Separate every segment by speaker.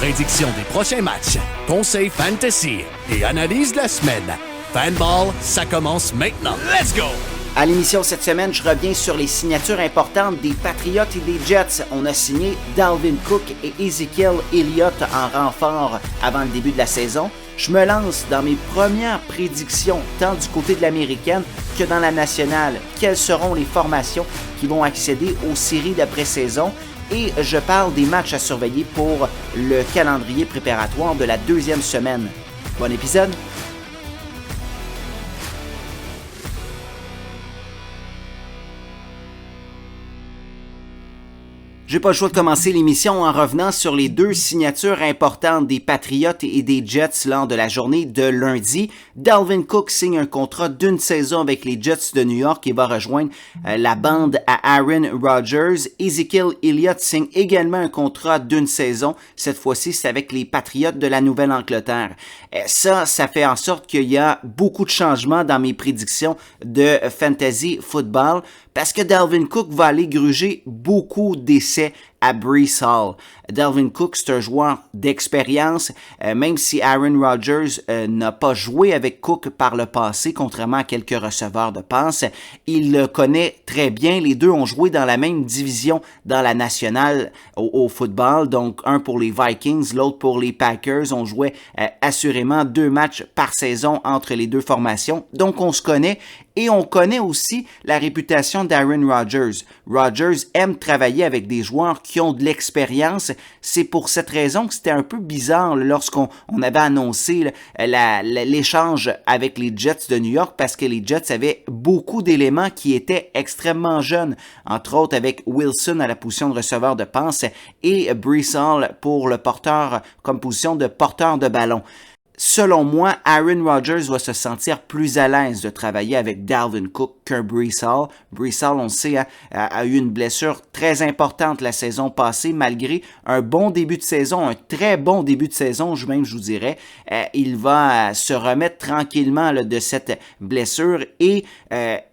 Speaker 1: Prédiction des prochains matchs, conseils fantasy et analyse de la semaine. Fanball, ça commence maintenant. Let's go!
Speaker 2: À l'émission cette semaine, je reviens sur les signatures importantes des Patriots et des Jets. On a signé Dalvin Cook et Ezekiel Elliott en renfort avant le début de la saison. Je me lance dans mes premières prédictions, tant du côté de l'américaine que dans la nationale. Quelles seront les formations qui vont accéder aux séries d'après-saison? Et je parle des matchs à surveiller pour le calendrier préparatoire de la deuxième semaine. Bon épisode! J'ai pas le choix de commencer l'émission en revenant sur les deux signatures importantes des Patriots et des Jets lors de la journée de lundi. Dalvin Cook signe un contrat d'une saison avec les Jets de New York et va rejoindre la bande à Aaron Rodgers. Ezekiel Elliott signe également un contrat d'une saison. Cette fois-ci, c'est avec les Patriots de la Nouvelle-Angleterre. Ça fait en sorte qu'il y a beaucoup de changements dans mes prédictions de fantasy football parce que Dalvin Cook va aller gruger beaucoup d'essais à Breece Hall. Dalvin Cook, c'est un joueur d'expérience, même si Aaron Rodgers n'a pas joué avec Cook par le passé, contrairement à quelques receveurs de passe, il le connaît très bien. Les deux ont joué dans la même division dans la nationale au football, donc un pour les Vikings, l'autre pour les Packers. On jouait assurément 2 matchs par saison entre les deux formations, donc on se connaît. Et on connaît aussi la réputation d'Aaron Rodgers. Rodgers aime travailler avec des joueurs qui ont de l'expérience. C'est pour cette raison que c'était un peu bizarre lorsqu'on avait annoncé l'échange avec les Jets de New York parce que les Jets avaient beaucoup d'éléments qui étaient extrêmement jeunes. Entre autres avec Wilson à la position de receveur de passe et Breece Hall pour le porteur comme position de porteur de ballon. Selon moi, Aaron Rodgers va se sentir plus à l'aise de travailler avec Dalvin Cook qu'un Breece Hall. Breece Hall, on le sait, a eu une blessure très importante la saison passée, malgré un bon début de saison, un très bon début de saison, je vous dirais. Il va se remettre tranquillement de cette blessure et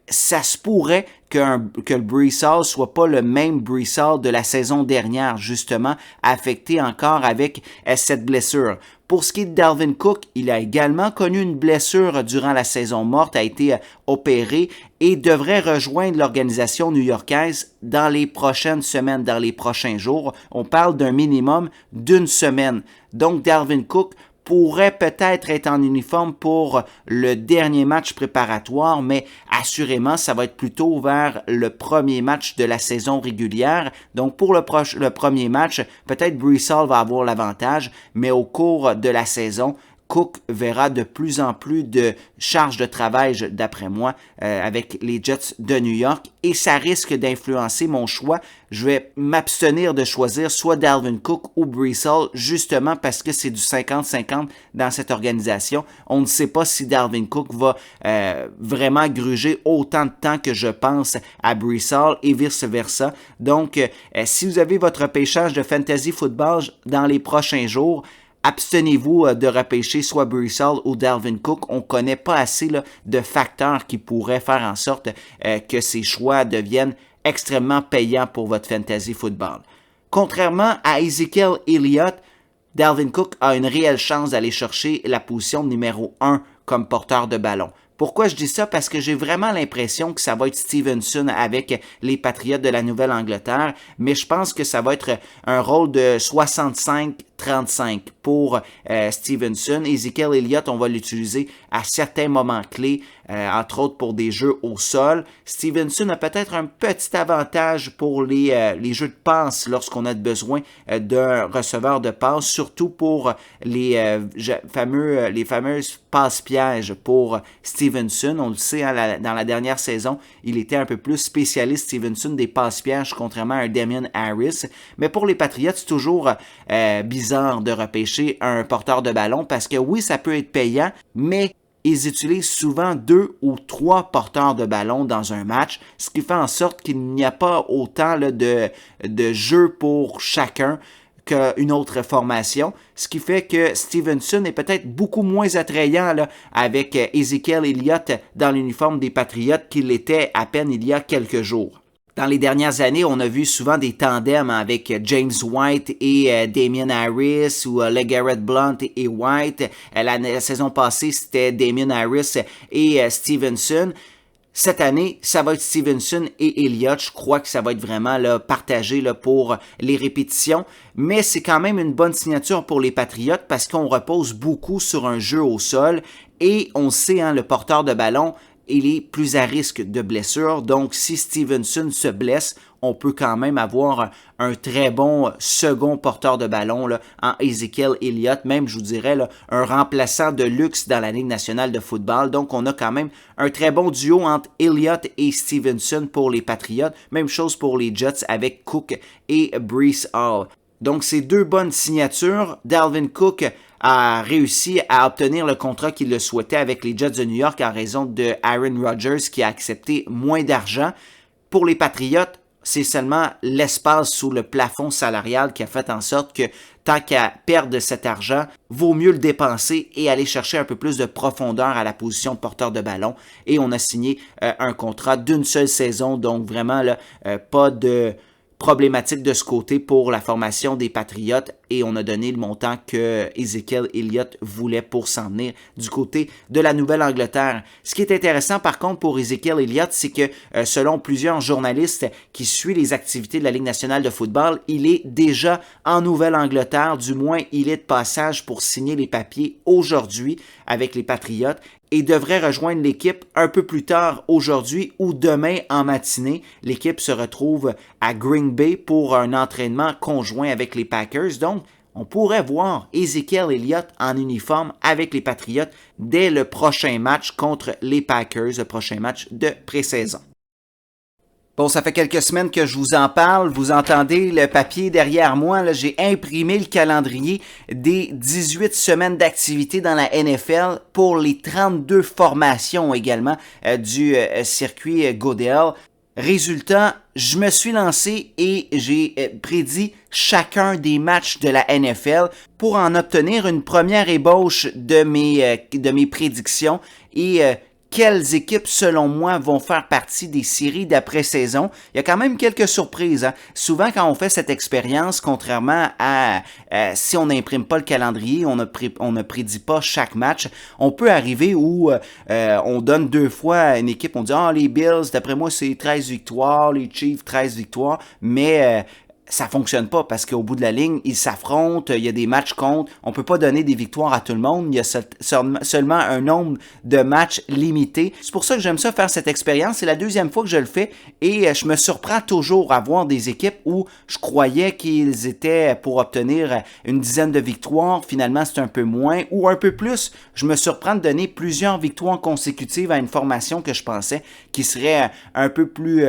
Speaker 2: ça se pourrait que le Breece Hall soit pas le même Breece Hall de la saison dernière, justement, affecté encore avec cette blessure. Pour ce qui est de Dalvin Cook, il a également connu une blessure durant la saison morte, a été opéré et devrait rejoindre l'organisation new-yorkaise dans les prochaines semaines, dans les prochains jours. On parle d'un minimum d'1 semaine. Donc, Dalvin Cook pourrait peut-être être en uniforme pour le dernier match préparatoire, mais assurément, ça va être plutôt vers le premier match de la saison régulière. Donc, pour le premier match, peut-être Breece Hall va avoir l'avantage, mais au cours de la saison, Cook verra de plus en plus de charges de travail, d'après moi, avec les Jets de New York et ça risque d'influencer mon choix. Je vais m'abstenir de choisir soit Dalvin Cook ou Breece Hall justement parce que c'est du 50-50 dans cette organisation. On ne sait pas si Dalvin Cook va vraiment gruger autant de temps que je pense à Breece Hall et vice-versa. Donc, si vous avez votre repêchage de fantasy football dans les prochains jours, abstenez-vous de repêcher soit Breece Hall ou Dalvin Cook. On ne connaît pas assez de facteurs qui pourraient faire en sorte que ces choix deviennent extrêmement payants pour votre fantasy football. Contrairement à Ezekiel Elliott, Dalvin Cook a une réelle chance d'aller chercher la position numéro 1 comme porteur de ballon. Pourquoi je dis ça? Parce que j'ai vraiment l'impression que ça va être Stevenson avec les Patriots de la Nouvelle-Angleterre, mais je pense que ça va être un rôle de 65-35 pour Stevenson. Ezekiel Elliott, on va l'utiliser à certains moments clés, entre autres pour des jeux au sol. Stevenson a peut-être un petit avantage pour les jeux de passe lorsqu'on a besoin d'un receveur de passe, surtout pour les fameuses passes-pièges pour Stevenson. On le sait, dans la dernière saison, il était un peu plus spécialiste Stevenson des passes-pièges, contrairement à un Damien Harris. Mais pour les Patriots, c'est toujours bizarre de repêcher un porteur de ballon parce que oui, ça peut être payant, mais ils utilisent souvent 2 ou 3 porteurs de ballon dans un match, ce qui fait en sorte qu'il n'y a pas autant de jeux pour chacun qu'une autre formation, ce qui fait que Stevenson est peut-être beaucoup moins attrayant avec Ezekiel Elliott dans l'uniforme des Patriots qu'il l'était à peine il y a quelques jours. Dans les dernières années, on a vu souvent des tandems avec James White et Damien Harris ou LeGarrette Blount et White. La saison passée, c'était Damien Harris et Stevenson. Cette année, ça va être Stevenson et Elliott. Je crois que ça va être vraiment là, partagé là, pour les répétitions. Mais c'est quand même une bonne signature pour les Patriotes parce qu'on repose beaucoup sur un jeu au sol. Et on sait, hein, le porteur de ballon, il est plus à risque de blessure. Donc, si Stevenson se blesse, on peut quand même avoir un très bon second porteur de ballon là, en Ezekiel Elliott, même je vous dirais là, un remplaçant de luxe dans la Ligue nationale de football. Donc on a quand même un très bon duo entre Elliott et Stevenson pour les Patriots. Même chose pour les Jets avec Cook et Breece Hall. Donc c'est deux bonnes signatures. Dalvin Cook a réussi à obtenir le contrat qu'il le souhaitait avec les Jets de New York en raison de Aaron Rodgers qui a accepté moins d'argent. Pour les Patriots, c'est seulement l'espace sous le plafond salarial qui a fait en sorte que tant qu'à perdre cet argent, vaut mieux le dépenser et aller chercher un peu plus de profondeur à la position de porteur de ballon. Et on a signé un contrat d'une seule saison, donc vraiment là, pas de problématique de ce côté pour la formation des Patriotes et on a donné le montant que Ezekiel Elliott voulait pour s'en venir du côté de la Nouvelle-Angleterre. Ce qui est intéressant par contre pour Ezekiel Elliott, c'est que selon plusieurs journalistes qui suivent les activités de la Ligue nationale de football, il est déjà en Nouvelle-Angleterre, du moins il est de passage pour signer les papiers aujourd'hui avec les Patriotes et devrait rejoindre l'équipe un peu plus tard aujourd'hui ou demain en matinée. L'équipe se retrouve à Green Bay pour un entraînement conjoint avec les Packers. Donc, on pourrait voir Ezekiel Elliott en uniforme avec les Patriots dès le prochain match contre les Packers, le prochain match de pré-saison. Bon, ça fait quelques semaines que je vous en parle. Vous entendez le papier derrière moi. Là, j'ai imprimé le calendrier des 18 semaines d'activité dans la NFL pour les 32 formations également du circuit Goodell. Résultat, je me suis lancé et j'ai prédit chacun des matchs de la NFL pour en obtenir une première ébauche de mes prédictions et quelles équipes, selon moi, vont faire partie des séries d'après-saison. Il y a quand même quelques surprises. Hein? Souvent, quand on fait cette expérience, contrairement à si on n'imprime pas le calendrier, on ne prédit pas chaque match, on peut arriver où on donne deux fois à une équipe, on dit « Ah, les Bills, d'après moi, c'est 13 victoires, les Chiefs, 13 victoires. » Mais ça fonctionne pas parce qu'au bout de la ligne, ils s'affrontent, il y a des matchs contre, on peut pas donner des victoires à tout le monde, il y a seulement un nombre de matchs limité. C'est pour ça que j'aime ça faire cette expérience, c'est la deuxième fois que je le fais et je me surprends toujours à voir des équipes où je croyais qu'ils étaient pour obtenir une dizaine de victoires, finalement c'est un peu moins ou un peu plus. Je me surprends de donner plusieurs victoires consécutives à une formation que je pensais qui serait un peu plus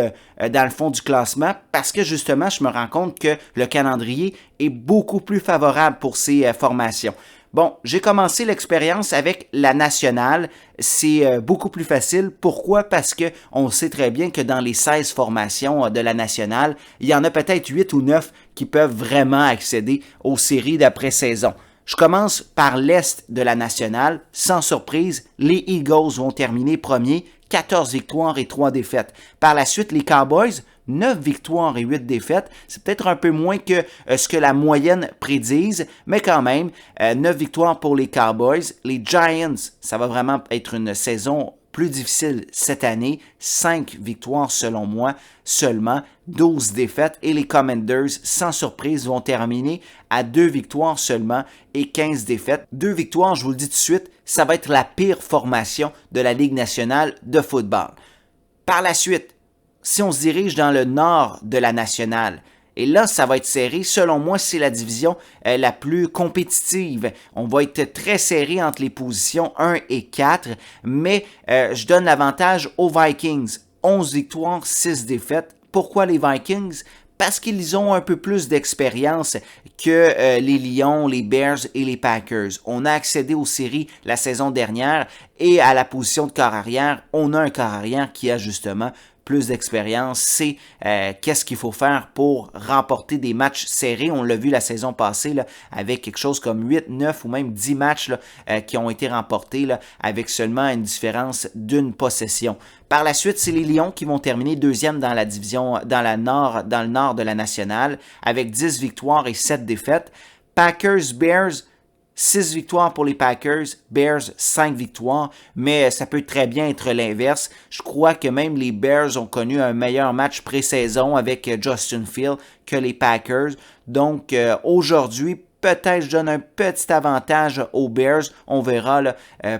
Speaker 2: dans le fond du classement parce que justement je me rends compte que le calendrier est beaucoup plus favorable pour ces formations. Bon, j'ai commencé l'expérience avec la nationale. C'est beaucoup plus facile. Pourquoi? Parce que on sait très bien que dans les 16 formations de la nationale, il y en a peut-être 8 ou 9 qui peuvent vraiment accéder aux séries d'après-saison. Je commence par l'Est de la nationale. Sans surprise, les Eagles vont terminer premiers, 14 victoires et 3 défaites. Par la suite, les Cowboys, 9 victoires et 8 défaites. C'est peut-être un peu moins que ce que la moyenne prédise, mais quand même, 9 victoires pour les Cowboys. Les Giants, ça va vraiment être une saison plus difficile cette année. 5 victoires selon moi seulement, 12 défaites. Et les Commanders, sans surprise, vont terminer à 2 victoires seulement et 15 défaites. 2 victoires, je vous le dis tout de suite, ça va être la pire formation de la Ligue nationale de football. Par la suite, si on se dirige dans le nord de la nationale, et là, ça va être serré. Selon moi, c'est la division la plus compétitive. On va être très serré entre les positions 1 et 4, mais je donne l'avantage aux Vikings. 11 victoires, 6 défaites. Pourquoi les Vikings? Parce qu'ils ont un peu plus d'expérience que les Lions, les Bears et les Packers. On a accédé aux séries la saison dernière et à la position de corps arrière, on a un corps arrière qui a justement plus d'expérience, sait qu'est-ce qu'il faut faire pour remporter des matchs serrés. On l'a vu la saison passée là, avec quelque chose comme 8, 9 ou même 10 matchs là, qui ont été remportés là, avec seulement une différence d'une possession. Par la suite, c'est les Lions qui vont terminer deuxième dans la division, dans le nord de la nationale, avec 10 victoires et 7 défaites. Packers, Bears, 6 victoires pour les Packers, Bears 5 victoires, mais ça peut très bien être l'inverse. Je crois que même les Bears ont connu un meilleur match pré-saison avec Justin Fields que les Packers. Donc aujourd'hui, peut-être je donne un petit avantage aux Bears. On verra là,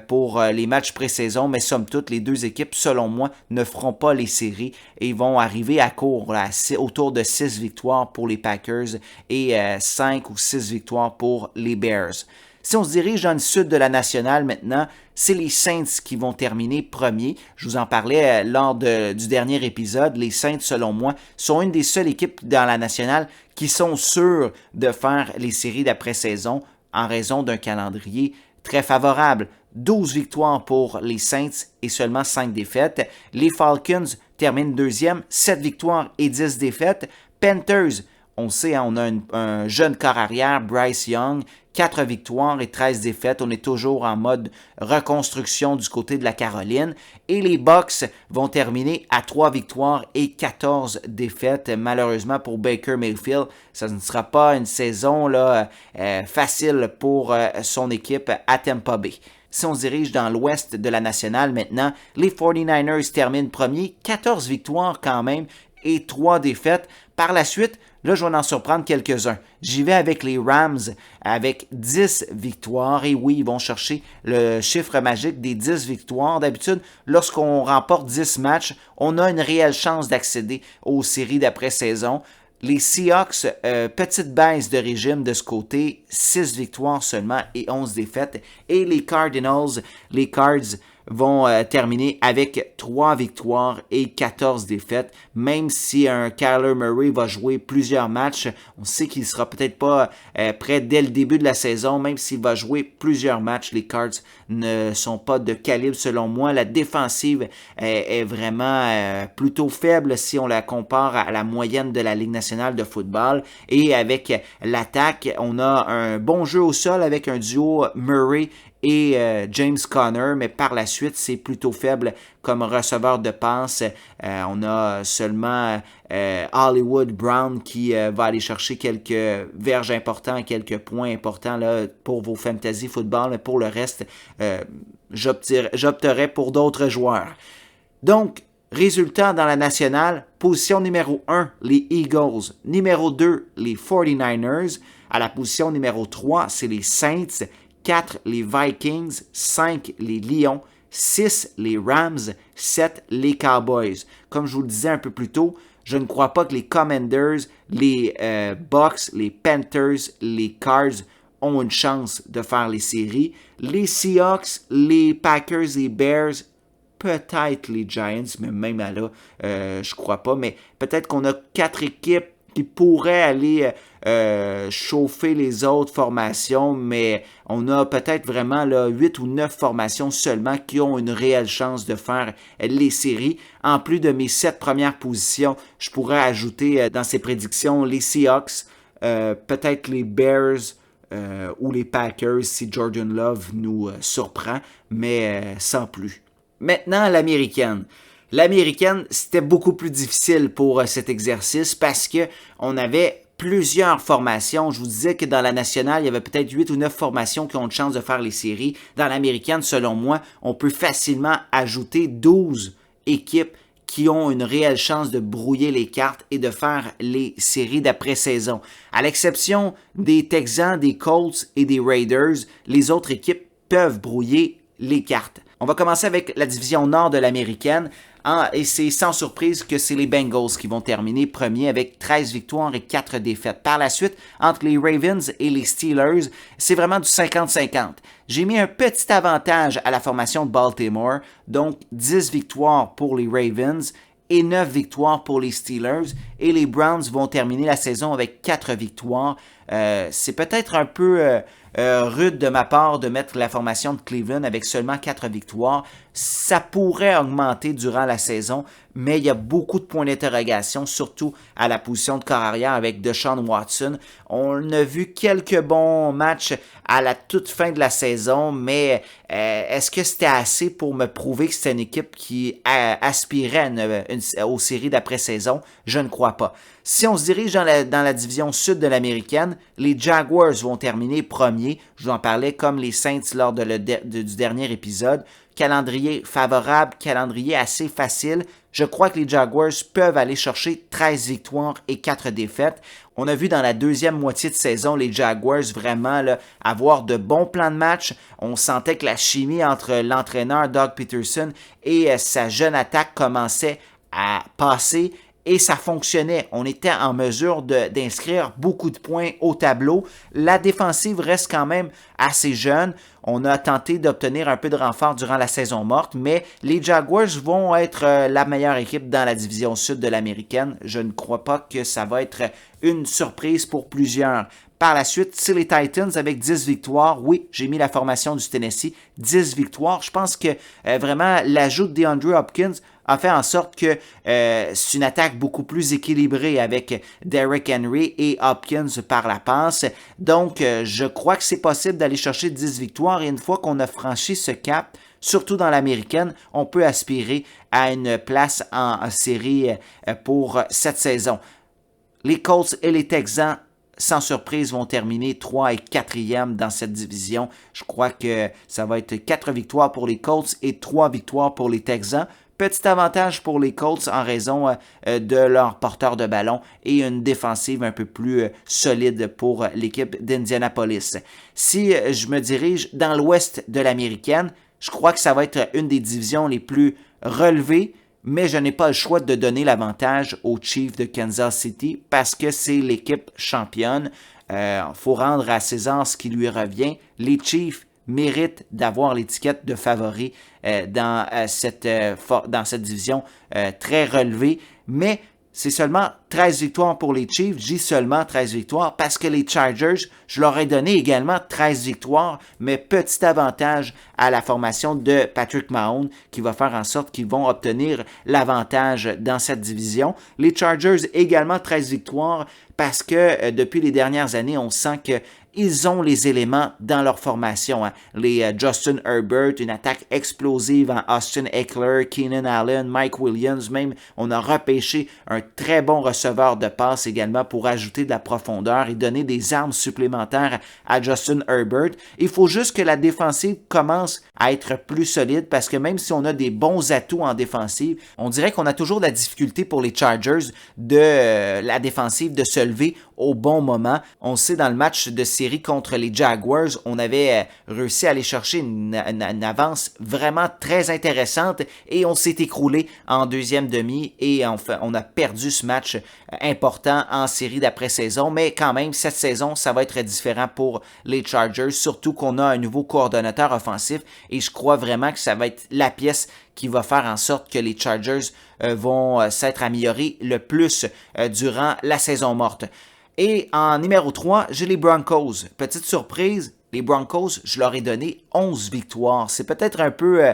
Speaker 2: pour les matchs pré-saison, mais somme toute, les deux équipes, selon moi, ne feront pas les séries et vont arriver à court là, autour de 6 victoires pour les Packers et 5 ou 6 victoires pour les Bears. Si on se dirige dans le sud de la nationale maintenant, c'est les Saints qui vont terminer premiers. Je vous en parlais lors du dernier épisode. Les Saints, selon moi, sont une des seules équipes dans la nationale qui sont sûres de faire les séries d'après-saison en raison d'un calendrier très favorable. 12 victoires pour les Saints et seulement 5 défaites. Les Falcons terminent deuxième, 7 victoires et 10 défaites. Panthers, on sait, on a un jeune corps arrière, Bryce Young, 4 victoires et 13 défaites. On est toujours en mode reconstruction du côté de la Caroline. Et les Bucks vont terminer à 3 victoires et 14 défaites. Malheureusement pour Baker Mayfield, ça ne sera pas une saison là, facile pour son équipe à Tampa Bay. Si on se dirige dans l'ouest de la nationale maintenant, les 49ers terminent premiers, 14 victoires quand même et 3 défaites. Par la suite, là, je vais en surprendre quelques-uns. J'y vais avec les Rams avec 10 victoires. Et oui, ils vont chercher le chiffre magique des 10 victoires. D'habitude, lorsqu'on remporte 10 matchs, on a une réelle chance d'accéder aux séries d'après-saison. Les Seahawks, petite baisse de régime de ce côté, 6 victoires seulement et 11 défaites. Et les Cardinals, les Cards, vont terminer avec 3 victoires et 14 défaites. Même si un Kyler Murray va jouer plusieurs matchs, on sait qu'il ne sera peut-être pas prêt dès le début de la saison. Même s'il va jouer plusieurs matchs, les Cards ne sont pas de calibre selon moi. La défensive est vraiment plutôt faible si on la compare à la moyenne de la Ligue nationale de football. Et avec l'attaque, on a un bon jeu au sol avec un duo Murray et James Conner, mais par la suite, c'est plutôt faible comme receveur de passe. On a seulement Hollywood Brown qui va aller chercher quelques verges importants, quelques points importants là, pour vos fantasy football, mais pour le reste, j'opterais pour d'autres joueurs. Donc, résultat dans la nationale, position numéro 1, les Eagles. Numéro 2, les 49ers. À la position numéro 3, c'est les Saints. 4, les Vikings, 5, les Lions, 6, les Rams, 7, les Cowboys. Comme je vous le disais un peu plus tôt, je ne crois pas que les Commanders, les Bucks, les Panthers, les Cards ont une chance de faire les séries. Les Seahawks, les Packers, les Bears, peut-être les Giants, mais même là, je crois pas. Mais peut-être qu'on a 4 équipes qui pourraient aller chauffer les autres formations, mais on a peut-être vraiment là, 8 ou 9 formations seulement qui ont une réelle chance de faire les séries. En plus de mes 7 premières positions, je pourrais ajouter dans ces prédictions les Seahawks, peut-être les Bears ou les Packers si Jordan Love nous surprend, mais sans plus. Maintenant, l'américaine. L'américaine, c'était beaucoup plus difficile pour cet exercice parce que on avait plusieurs formations. Je vous disais que dans la nationale, il y avait peut-être 8 ou 9 formations qui ont une chance de faire les séries. Dans l'américaine, selon moi, on peut facilement ajouter 12 équipes qui ont une réelle chance de brouiller les cartes et de faire les séries d'après-saison. À l'exception des Texans, des Colts et des Raiders, les autres équipes peuvent brouiller les cartes. On va commencer avec la division nord de l'américaine. Et c'est sans surprise que c'est les Bengals qui vont terminer premiers avec 13 victoires et 4 défaites. Par la suite, entre les Ravens et les Steelers, c'est vraiment du 50-50. J'ai mis un petit avantage à la formation de Baltimore, donc 10 victoires pour les Ravens et 9 victoires pour les Steelers. Et les Browns vont terminer la saison avec 4 victoires. C'est peut-être un peu rude de ma part de mettre la formation de Cleveland avec seulement 4 victoires. Ça pourrait augmenter durant la saison, mais il y a beaucoup de points d'interrogation, surtout à la position de corps arrière avec Deshaun Watson. On a vu quelques bons matchs à la toute fin de la saison, mais est-ce que c'était assez pour me prouver que c'était une équipe qui aspirait aux séries d'après-saison? Je ne crois pas. Si on se dirige dans la division sud de l'américaine, les Jaguars vont terminer premiers. Je vous en parlais comme les Saints lors du dernier épisode. Calendrier favorable, calendrier assez facile. Je crois que les Jaguars peuvent aller chercher 13 victoires et 4 défaites. On a vu dans la deuxième moitié de saison les Jaguars vraiment là, avoir de bons plans de match. On sentait que la chimie entre l'entraîneur Doug Peterson et sa jeune attaque commençait à passer. Et ça fonctionnait. On était en mesure d'inscrire beaucoup de points au tableau. La défensive reste quand même assez jeune. On a tenté d'obtenir un peu de renfort durant la saison morte, mais les Jaguars vont être la meilleure équipe dans la division sud de l'américaine. Je ne crois pas que ça va être une surprise pour plusieurs. Par la suite, c'est les Titans avec 10 victoires. Oui, j'ai mis la formation du Tennessee. 10 victoires. Je pense que vraiment l'ajout de DeAndre Hopkins a fait en sorte que c'est une attaque beaucoup plus équilibrée avec Derrick Henry et Hopkins par la passe. Donc, je crois que c'est possible d'aller chercher 10 victoires et une fois qu'on a franchi ce cap, surtout dans l'américaine, on peut aspirer à une place en série pour cette saison. Les Colts et les Texans, sans surprise, vont terminer 3 et 4e dans cette division. Je crois que ça va être 4 victoires pour les Colts et 3 victoires pour les Texans. Petit avantage pour les Colts en raison de leur porteur de ballon et une défensive un peu plus solide pour l'équipe d'Indianapolis. Si je me dirige dans l'ouest de l'américaine, je crois que ça va être une des divisions les plus relevées, mais je n'ai pas le choix de donner l'avantage aux Chiefs de Kansas City parce que c'est l'équipe championne. Faut rendre à César ce qui lui revient. Les Chiefs méritent d'avoir l'étiquette de favori dans cette division très relevée, mais c'est seulement 13 victoires pour les Chiefs. Je dis seulement 13 victoires parce que les Chargers, je leur ai donné également 13 victoires, mais petit avantage à la formation de Patrick Mahomes qui va faire en sorte qu'ils vont obtenir l'avantage dans cette division. Les Chargers également 13 victoires parce que depuis les dernières années, on sent que ils ont les éléments dans leur formation. Les Justin Herbert, une attaque explosive en Austin Eckler, Keenan Allen, Mike Williams, même on a repêché un très bon receveur de passe également pour ajouter de la profondeur et donner des armes supplémentaires à Justin Herbert. Il faut juste que la défensive commence à être plus solide parce que même si on a des bons atouts en défensive, on dirait qu'on a toujours de la difficulté pour les Chargers de la défensive de se lever au bon moment. On sait dans le match de série contre les Jaguars, on avait réussi à aller chercher une avance vraiment très intéressante et on s'est écroulé en deuxième demi et on a perdu ce match important en série d'après-saison. Mais quand même, cette saison, ça va être différent pour les Chargers, surtout qu'on a un nouveau coordonnateur offensif et je crois vraiment que ça va être la pièce qui va faire en sorte que les Chargers vont s'être améliorés le plus durant la saison morte. Et en numéro 3, j'ai les Broncos. Petite surprise, les Broncos, je leur ai donné 11 victoires. C'est peut-être un peu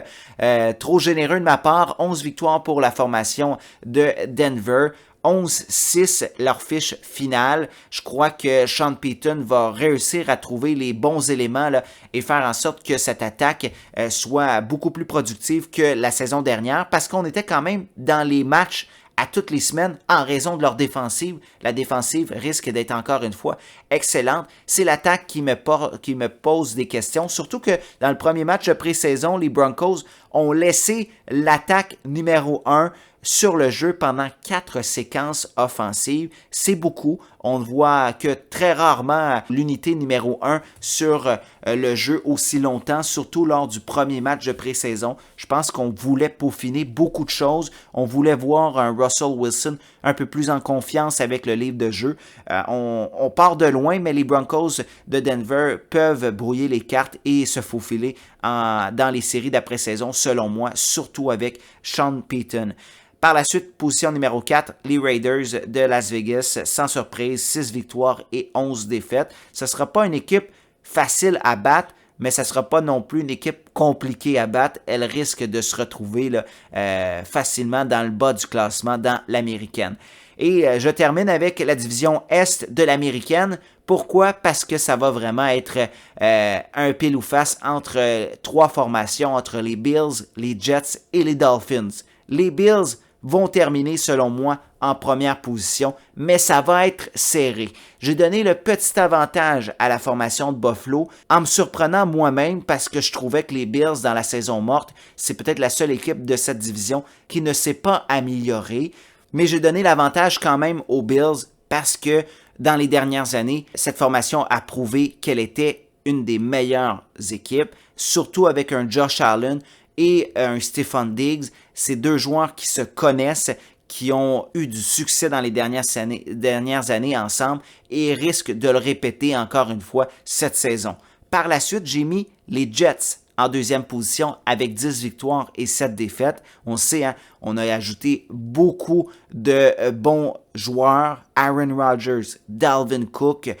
Speaker 2: trop généreux de ma part. 11 victoires pour la formation de Denver. 11-6, leur fiche finale. Je crois que Sean Payton va réussir à trouver les bons éléments là, et faire en sorte que cette attaque soit beaucoup plus productive que la saison dernière parce qu'on était quand même dans les matchs à toutes les semaines en raison de leur défensive. La défensive risque d'être encore une fois excellente. C'est l'attaque qui me pose des questions, surtout que dans le premier match de pré-saison, les Broncos ont laissé l'attaque numéro 1 sur le jeu pendant 4 séquences offensives. C'est beaucoup. On ne voit que très rarement l'unité numéro 1 sur le jeu aussi longtemps, surtout lors du premier match de pré-saison. Je pense qu'on voulait peaufiner beaucoup de choses. On voulait voir un Russell Wilson un peu plus en confiance avec le livre de jeu. On part de loin, mais les Broncos de Denver peuvent brouiller les cartes et se faufiler dans les séries d'après-saison, selon moi, surtout avec Sean Payton. Par la suite, position numéro 4, les Raiders de Las Vegas, sans surprise, 6 victoires et 11 défaites. Ce ne sera pas une équipe facile à battre, mais ça ne sera pas non plus une équipe compliquée à battre. Elle risque de se retrouver là, facilement dans le bas du classement dans l'américaine. Et je termine avec la division Est de l'américaine. Pourquoi? Parce que ça va vraiment être un pile ou face entre trois formations, entre les Bills, les Jets et les Dolphins. Les Bills vont terminer, selon moi, en première position, mais ça va être serré. J'ai donné le petit avantage à la formation de Buffalo en me surprenant moi-même parce que je trouvais que les Bills, dans la saison morte, c'est peut-être la seule équipe de cette division qui ne s'est pas améliorée, mais j'ai donné l'avantage quand même aux Bills parce que dans les dernières années, cette formation a prouvé qu'elle était une des meilleures équipes, surtout avec un Josh Allen et un Stefon Diggs. Ces deux joueurs qui se connaissent, qui ont eu du succès dans les dernières années ensemble et risquent de le répéter encore une fois cette saison. Par la suite, j'ai mis les Jets en deuxième position avec 10 victoires et 7 défaites. On sait, hein, on a ajouté beaucoup de bons joueurs. Aaron Rodgers, Dalvin Cook,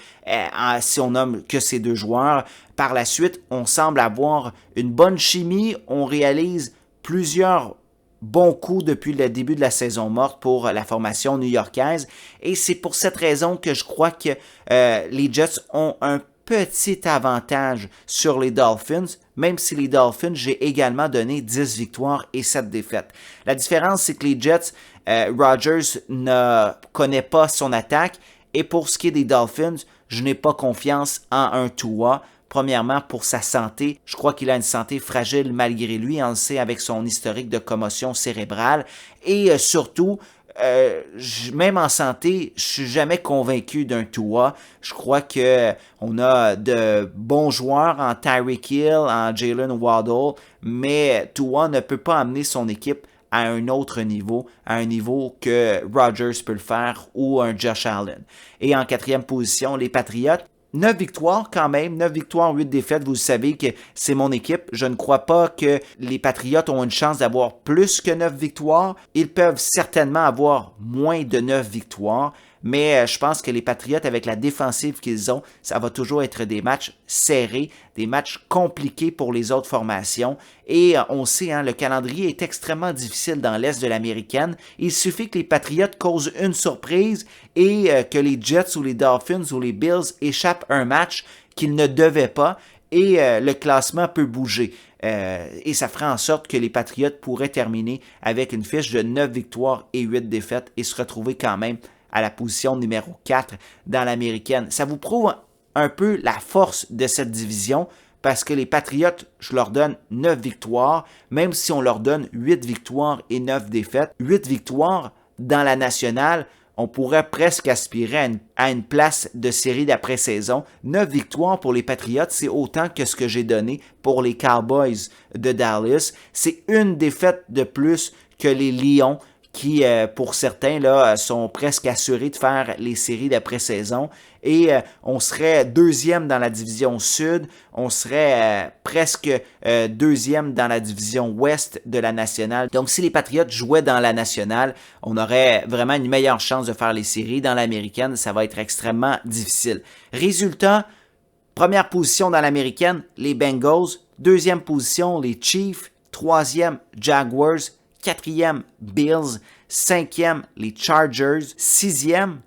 Speaker 2: si on nomme que ces deux joueurs. Par la suite, on semble avoir une bonne chimie. On réalise plusieurs bons coups depuis le début de la saison morte pour la formation new-yorkaise. Et c'est pour cette raison que je crois que les Jets ont un petit avantage sur les Dolphins, même si les Dolphins, j'ai également donné 10 victoires et 7 défaites. La différence, c'est que les Jets, Rodgers ne connaît pas son attaque, et pour ce qui est des Dolphins, je n'ai pas confiance en un Tua. Premièrement, pour sa santé, je crois qu'il a une santé fragile malgré lui, on le sait avec son historique de commotion cérébrale, et surtout, même en santé, je suis jamais convaincu d'un Tua. Je crois que on a de bons joueurs en Tyreek Hill, en Jalen Waddle, mais Tua ne peut pas amener son équipe à un autre niveau, à un niveau que Rodgers peut le faire ou un Josh Allen. Et en quatrième position, les Patriots. 9 victoires quand même, 9 victoires, 8 défaites, vous savez que c'est mon équipe. Je ne crois pas que les Patriots ont une chance d'avoir plus que 9 victoires. Ils peuvent certainement avoir moins de 9 victoires, mais je pense que les Patriots, avec la défensive qu'ils ont, ça va toujours être des matchs serrés, des matchs compliqués pour les autres formations. Et on sait, hein, le calendrier est extrêmement difficile dans l'Est de l'américaine. Il suffit que les Patriots causent une surprise et que les Jets ou les Dolphins ou les Bills échappent un match qu'ils ne devaient pas et le classement peut bouger. Et ça ferait en sorte que les Patriots pourraient terminer avec une fiche de 9 victoires et 8 défaites et se retrouver quand même à la position numéro 4 dans l'américaine. Ça vous prouve un peu la force de cette division parce que les Patriots, je leur donne 9 victoires, même si on leur donne 8 victoires et 9 défaites. 8 victoires dans la nationale, on pourrait presque aspirer à une place de série d'après-saison. 9 victoires pour les Patriots, c'est autant que ce que j'ai donné pour les Cowboys de Dallas. C'est une défaite de plus que les Lions qui, pour certains, là, sont presque assurés de faire les séries d'après-saison. Et on serait deuxième dans la division sud, on serait presque deuxième dans la division ouest de la nationale. Donc, si les Patriots jouaient dans la nationale, on aurait vraiment une meilleure chance de faire les séries. Dans l'américaine, ça va être extrêmement difficile. Résultat, première position dans l'américaine, les Bengals. Deuxième position, les Chiefs. Troisième, Jaguars. Quatrième, Bills. Cinquième, les Chargers. Sixième,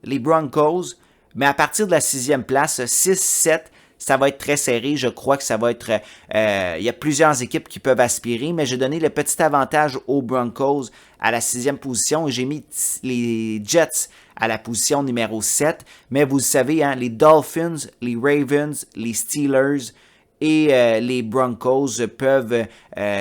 Speaker 2: les Broncos. Mais à partir de la sixième place, 6-7, ça va être très serré. Je crois que ça va être... il y a plusieurs équipes qui peuvent aspirer, mais j'ai donné le petit avantage aux Broncos à la sixième position et j'ai mis les Jets à la position numéro 7. Mais vous savez, hein, les Dolphins, les Ravens, les Steelers et les Broncos peuvent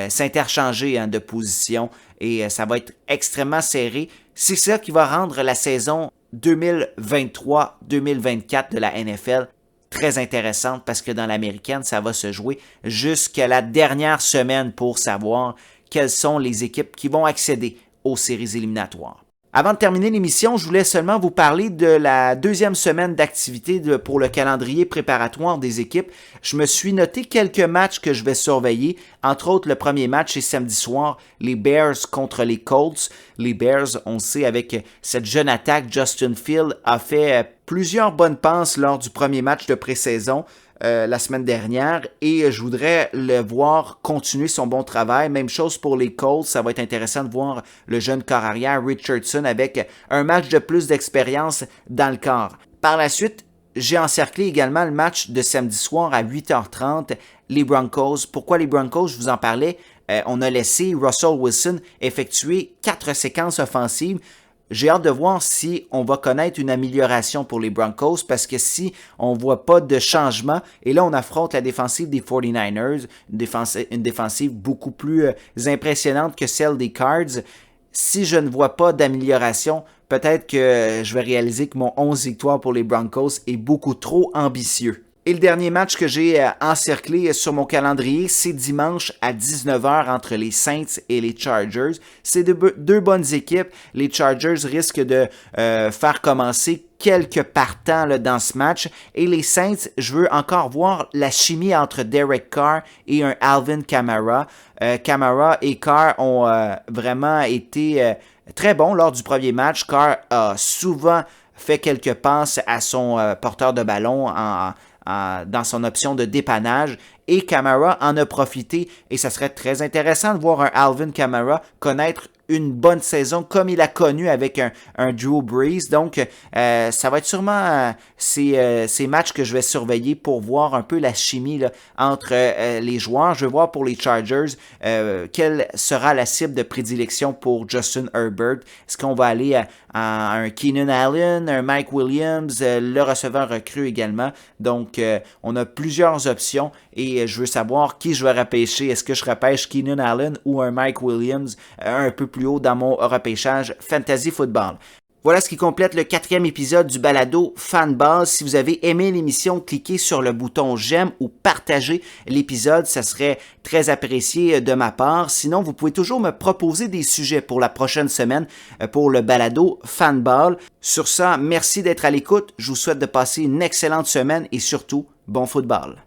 Speaker 2: s'interchanger de position et ça va être extrêmement serré. C'est ça qui va rendre la saison 2023-2024 de la NFL très intéressante parce que dans l'américaine, ça va se jouer jusqu'à la dernière semaine pour savoir quelles sont les équipes qui vont accéder aux séries éliminatoires. Avant de terminer l'émission, je voulais seulement vous parler de la deuxième semaine d'activité pour le calendrier préparatoire des équipes. Je me suis noté quelques matchs que je vais surveiller. Entre autres, le premier match est samedi soir, les Bears contre les Colts. Les Bears, on sait, avec cette jeune attaque, Justin Fields a fait plusieurs bonnes passes lors du premier match de pré-saison. La semaine dernière et je voudrais le voir continuer son bon travail. Même chose pour les Colts, ça va être intéressant de voir le jeune corps arrière Richardson avec un match de plus d'expérience dans le corps. Par la suite, j'ai encerclé également le match de samedi soir à 8h30, les Broncos. Pourquoi les Broncos? Je vous en parlais. On a laissé Russell Wilson effectuer 4 séquences offensives. J'ai hâte de voir si on va connaître une amélioration pour les Broncos parce que si on ne voit pas de changement, et là on affronte la défensive des 49ers, une défensive beaucoup plus impressionnante que celle des Cards, si je ne vois pas d'amélioration, peut-être que je vais réaliser que mon 11 victoires pour les Broncos est beaucoup trop ambitieux. Et le dernier match que j'ai encerclé sur mon calendrier, c'est dimanche à 19h entre les Saints et les Chargers. C'est deux bonnes équipes. Les Chargers risquent de faire commencer quelques partants là, dans ce match. Et les Saints, je veux encore voir la chimie entre Derek Carr et un Alvin Kamara. Kamara et Carr ont vraiment été très bons lors du premier match. Carr a souvent fait quelques passes à son porteur de ballon dans son option de dépannage et Kamara en a profité et ça serait très intéressant de voir un Alvin Kamara connaître une bonne saison comme il a connu avec un Drew Brees. Donc, ça va être sûrement ces matchs que je vais surveiller pour voir un peu la chimie là, entre les joueurs. Je vais voir pour les Chargers quelle sera la cible de prédilection pour Justin Herbert. Est-ce qu'on va aller à un Keenan Allen, un Mike Williams, le receveur recru également. Donc, on a plusieurs options et je veux savoir qui je vais repêcher. Est-ce que je repêche Keenan Allen ou un Mike Williams un peu plus haut dans mon repêchage Fantasy Football? Voilà ce qui complète le 4e épisode du balado Fanball. Si vous avez aimé l'émission, cliquez sur le bouton j'aime ou partagez l'épisode. Ça serait très apprécié de ma part. Sinon, vous pouvez toujours me proposer des sujets pour la prochaine semaine pour le balado Fanball. Sur ça, merci d'être à l'écoute. Je vous souhaite de passer une excellente semaine et surtout, bon football.